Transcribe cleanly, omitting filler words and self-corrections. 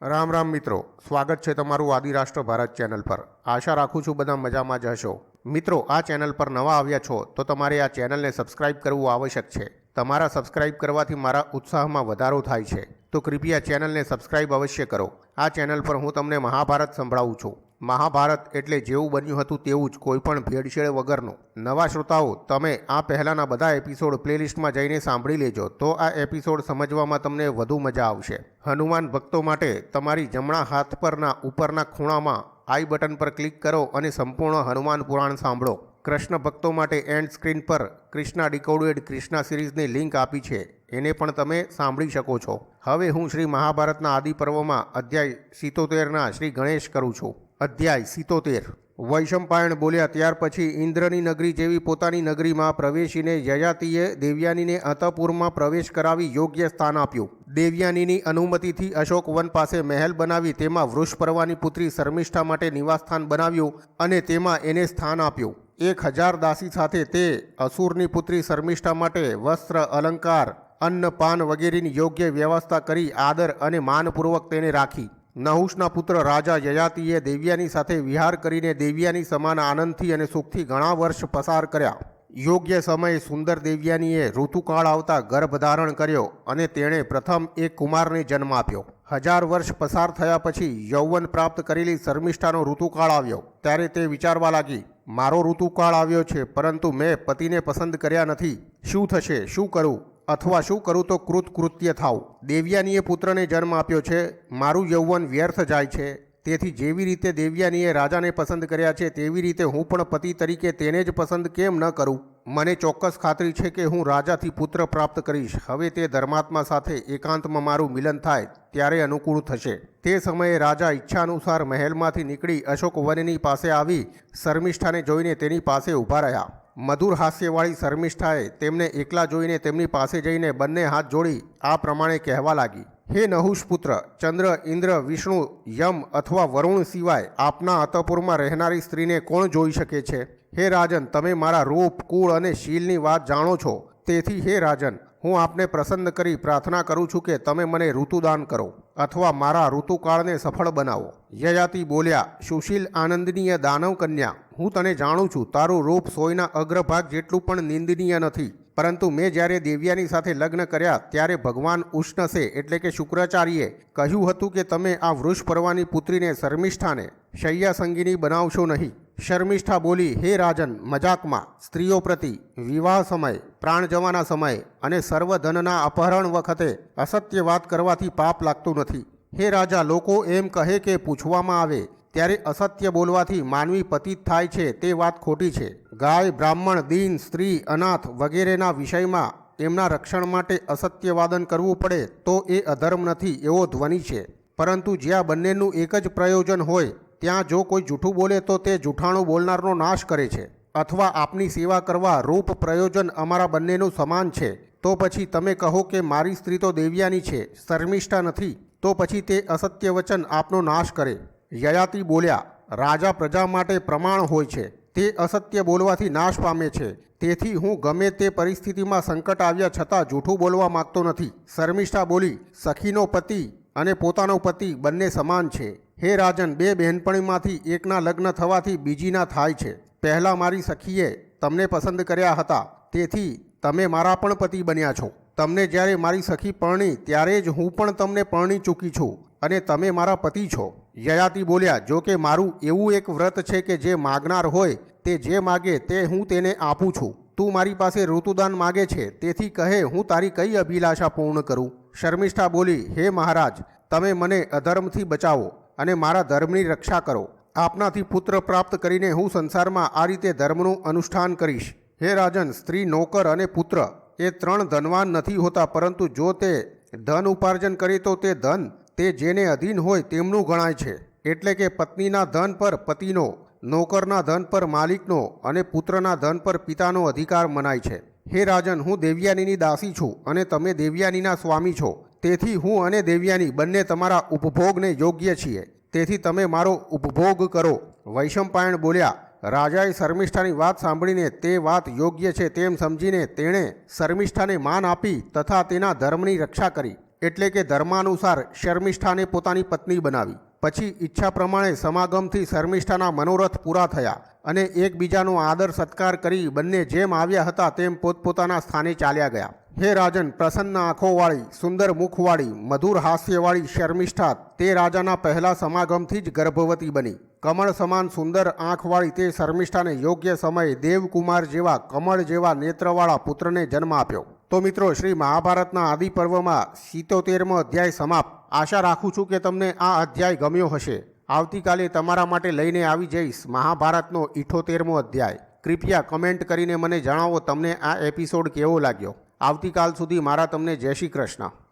રામ રામ મિત્રો, સ્વાગત છે તમારું આદિરાષ્ટ્ર ભારત ચેનલ પર। આશા રાખું છું બધા મજામાં જ હશો। મિત્રો, આ ચેનલ પર નવા આવ્યા છો તો તમારે આ ચેનલને સબસ્ક્રાઇબ કરવું આવશ્યક છે। તમારા સબસ્ક્રાઇબ કરવાથી મારા ઉત્સાહમાં વધારો થાય છે, તો કૃપયા ચેનલને સબસ્ક્રાઇબ અવશ્ય કરો। આ ચેનલ પર હું તમને મહાભારત સંભળાવું છું। મહાભારત એટલે જેવું બન્યું હતું તેવું જ, કોઈપણ ભેળસેળ વગરનું। નવા શ્રોતાઓ, તમે આ પહેલાંના બધા એપિસોડ પ્લેલિસ્ટમાં જઈને સાંભળી લેજો, તો આ એપિસોડ સમજવામાં તમને વધુ મજા આવશે। હનુમાન ભક્તો માટે તમારી જમણા હાથ પરના ઉપરના ખૂણામાં આઈ બટન પર ક્લિક કરો અને સંપૂર્ણ હનુમાન પુરાણ સાંભળો। કૃષ્ણ ભક્તો માટે એન્ડ સ્ક્રીન પર કૃષ્ણા ડિકોડેડ કૃષ્ણા સિરીઝની લિંક આપી છે, એને પણ તમે સાંભળી શકો છો। હવે હું શ્રી મહાભારતના આદિ પર્વમાં અધ્યાય 77ના શ્રી ગણેશ કરું છું। અધ્યાય 77। વૈશંપાયણ બોલ્યા, ત્યાર પછી ઇન્દ્રની નગરી જેવી પોતાની નગરીમાં પ્રવેશીને યયાતિએ દેવયાનીને અંતઃપુરમાં પ્રવેશ કરાવી યોગ્ય સ્થાન આપ્યું। દેવયાનીની અનુમતિથી અશોક વન પાસે મહેલ બનાવી તેમાં વૃષપર્વાની પુત્રી શર્મિષ્ઠા માટે નિવાસસ્થાન બનાવ્યું અને તેમાં એને સ્થાન આપ્યું। 1000 દાસી સાથે તે અસુરની પુત્રી શર્મિષ્ઠા માટે વસ્ત્ર, અલંકાર, અન્ન પાન વગેરેની યોગ્ય વ્યવસ્થા કરી આદર અને માનપૂર્વક તેને રાખી। નહુષના પુત્ર રાજા યયાતિએ દેવયાની સાથે વિહાર કરીને દેવયાની સમાન આનંદથી અને સુખથી ઘણા વર્ષ પસાર કર્યા। યોગ્ય સમયે સુંદર દેવયાનીએ ઋતુકાળ આવતા ગર્ભધારણ કર્યો અને તેણે પ્રથમ એક કુમારને જન્મ આપ્યો। 1000 વર્ષ પસાર થયા પછી યૌવન પ્રાપ્ત કરેલી શર્મિષ્ઠાનો ઋતુકાળ આવ્યો, ત્યારે તે વિચારવા લાગી, મારો ઋતુકાળ આવ્યો છે, પરંતુ મેં પતિને પસંદ કર્યા નથી। શું થશે? શું કરું? અથવા શું કરું તો કૃતકૃત્ય થાવ? દેવયાનીએ પુત્રને જન્મ આપ્યો છે, મારું યૌવન વ્યર્થ જાય છે। તેથી જેવી રીતે દેવયાનીએ રાજાને પસંદ કર્યા છે તેવી રીતે હું પણ પતિ તરીકે તેને જ પસંદ કેમ ન કરું? મને ચોક્કસ ખાતરી છે કે હું રાજાથી પુત્ર પ્રાપ્ત કરીશ। હવે તે ધર્માત્મા સાથે એકાંતમાં મારું મિલન થાય ત્યારે અનુકૂળ થશે। તે સમયે રાજા ઈચ્છાનુસાર મહેલમાંથી નીકળી અશોક વનની પાસે આવી શર્મિષ્ઠાને જોઈને તેની પાસે ઊભા રહ્યા। મધુર હાસ્યવાળી શર્મિષ્ઠાએ તેમને એકલા જોઈને તેમની પાસે જઈને બંને હાથ જોડી આ પ્રમાણે કહેવા લાગી, હે નહુષ પુત્ર, ચંદ્ર, ઇન્દ્ર, વિષ્ણુ, યમ અથવા વરુણ સિવાય આપના અંતઃપુરમાં રહેનારી સ્ત્રીને કોણ જોઈ શકે છે? હે રાજન, તમે મારા રૂપ, કુળ અને શીલની વાત જાણો છો, તેથી હે રાજન, હું આપને પ્રસન્ન કરી પ્રાર્થના કરું છું કે તમે મને ઋતુદાન કરો અથવા મારા ઋતુકાળને સફળ બનાવો। યયાતિ બોલ્યા, સુશીલ આનંદનીય દાનવ કન્યા, હું તને જાણું છું, તારું રૂપ સોયના અગ્રભાગ જેટલું પણ નિંદનીય નથી, પરંતુ મેં જ્યારે દેવયાની સાથે લગ્ન કર્યા ત્યારે ભગવાન ઉષ્ણસે એટલે કે શુક્રાચાર્યે કહ્યું હતું કે તમે આ વૃષપર્વાની પુત્રીને શર્મિષ્ઠાને શૈયા સંગીની બનાવશો નહીં। શર્મિષ્ઠા બોલી, હે રાજન, મજાકમાં સ્ત્રીઓ પ્રતિ વિવાહ સમય, પ્રાણ જવાના સમય અને સર્વધનના અપહરણ વખતે અસત્ય વાત કરવાથી પાપ લાગતું નથી। હે રાજા, લોકો એમ કહે કે પૂછવામાં આવે ત્યારે અસત્ય બોલવાથી માનવી પતિત થાય છે, તે વાત ખોટી છે। ગાય, બ્રાહ્મણ, દીન, સ્ત્રી, અનાથ વગેરેના વિષયમાં તેમના રક્ષણ માટે અસત્યવાદન કરવું પડે તો એ અધર્મ નથી એવો ધ્વનિ છે, પરંતુ જ્યાં બંનેનું એક જ પ્રયોજન હોય ત્યાં જો કોઈ જૂઠું બોલે તો તે જૂઠાણું બોલનારનો નાશ કરે છે, અથવા આપની સેવા કરવા રૂપ પ્રયોજન અમારા બંનેનું સમાન છે, તો પછી તમે કહો કે મારી સ્ત્રી તો દેવયાની છે, શર્મિષ્ઠા નથી, તો પછી તે અસત્ય વચન આપનો નાશ કરે। યયાતિ બોલ્યા, રાજા પ્રજા માટે પ્રમાણ હોય છે, તે અસત્ય બોલવાથી નાશ પામે છે, તેથી હું ગમે તે પરિસ્થિતિમાં સંકટ આવ્યા છતાં જૂઠું બોલવા માગતો નથી। શર્મિષ્ઠા બોલી, સખીનો પતિ અને પોતાનો પતિ બંને સમાન છે। હે રાજન, બે બહેનપણીમાંથી એકના લગ્ન થવાથી બીજીના થાય છે। પહેલાં મારી સખીએ તમને પસંદ કર્યા હતા, તેથી તમે મારા પણ પતિ બન્યા છો। તમને જ્યારે મારી સખી પરણી ત્યારે જ હું પણ તમને પરણી ચૂકી છું અને તમે મારા પતિ છો। યયાતિ બોલ્યા, જો કે મારું એવું એક વ્રત છે કે જે માગનાર હોય તે જે માગે તે હું તેને આપું છું। તું મારી પાસે ઋતુદાન માગે છે, તેથી કહે હું તારી કઈ અભિલાષા પૂર્ણ કરું? શર્મિષ્ઠા બોલી, હે મહારાજ, તમે મને અધર્મથી બચાવો અને મારા ધર્મની રક્ષા કરો। આપનાથી પુત્ર પ્રાપ્ત કરીને હું સંસારમાં આ રીતે ધર્મનું અનુષ્ઠાન કરીશ। હે રાજન, સ્ત્રી, નોકર અને પુત્ર એ 3 ધનવાન નથી હોતા, પરંતુ જો તે ધન ઉપાર્જન કરે તો તે ધન તે જેને અધીન હોય તેમનું ગણાય છે, એટલે કે પત્નીના ધન પર પતિનો, નોકરના ધન પર માલિકનો અને પુત્રના ધન પર પિતાનો અધિકાર મનાય છે। હે રાજન, હું દેવયાનીની દાસી છું અને તમે દેવયાનીના સ્વામી છો, તેથી હું અને દેવયાની બંને તમારા ઉપભોગને યોગ્ય છીએ, તેથી તમે મારો ઉપભોગ કરો। વૈશંપાયણ બોલ્યા, રાજાએ શર્મિષ્ઠાની વાત સાંભળીને તે વાત યોગ્ય છે તેમ સમજીને તેણે શર્મિષ્ઠાને માન આપી તથા તેના ધર્મની રક્ષા કરી। એટલે કે ધર્માનુસાર શર્મિષ્ઠાને પોતાની પત્ની બનાવી. પછી ઈચ્છા પ્રમાણે સમાગમથી શર્મિષ્ઠાના મનોરથ પૂરા થયા અને એકબીજાનો આદર સત્કાર કરી બંને જેમ આવ્યા હતા તેમ પોતપોતાના સ્થાને ચાલ્યા ગયા. હે રાજન, પ્રસન્ન આંખોવાળી, સુંદર મુખવાળી, મધુર હાસ્યવાળી શર્મિષ્ઠા તે રાજાના પહેલા સમાગમથી જ ગર્ભવતી બની. કમળ સમાન સુંદર આંખવાળી તે શર્મિષ્ઠાને યોગ્ય સમયે દેવકુમાર જેવા કમળ જેવા નેત્રવાળા પુત્રને જન્મ આપ્યો. તો મિત્રો, શ્રી મહાભારતના આદિ પર્વમાં 77મો અધ્યાય સમાપ્ત. આશા રાખું છું કે તમને આ અધ્યાય ગમ્યો હશે. આવતીકાલે તમારા માટે લઈને આવી જઈશ મહાભારતનો 78મો અધ્યાય. કૃપયા કમેન્ટ કરીને મને જણાવો તમને આ એપિસોડ કેવો લાગ્યો. આવતીકાલ સુધી મારા તમને જય શ્રી કૃષ્ણ.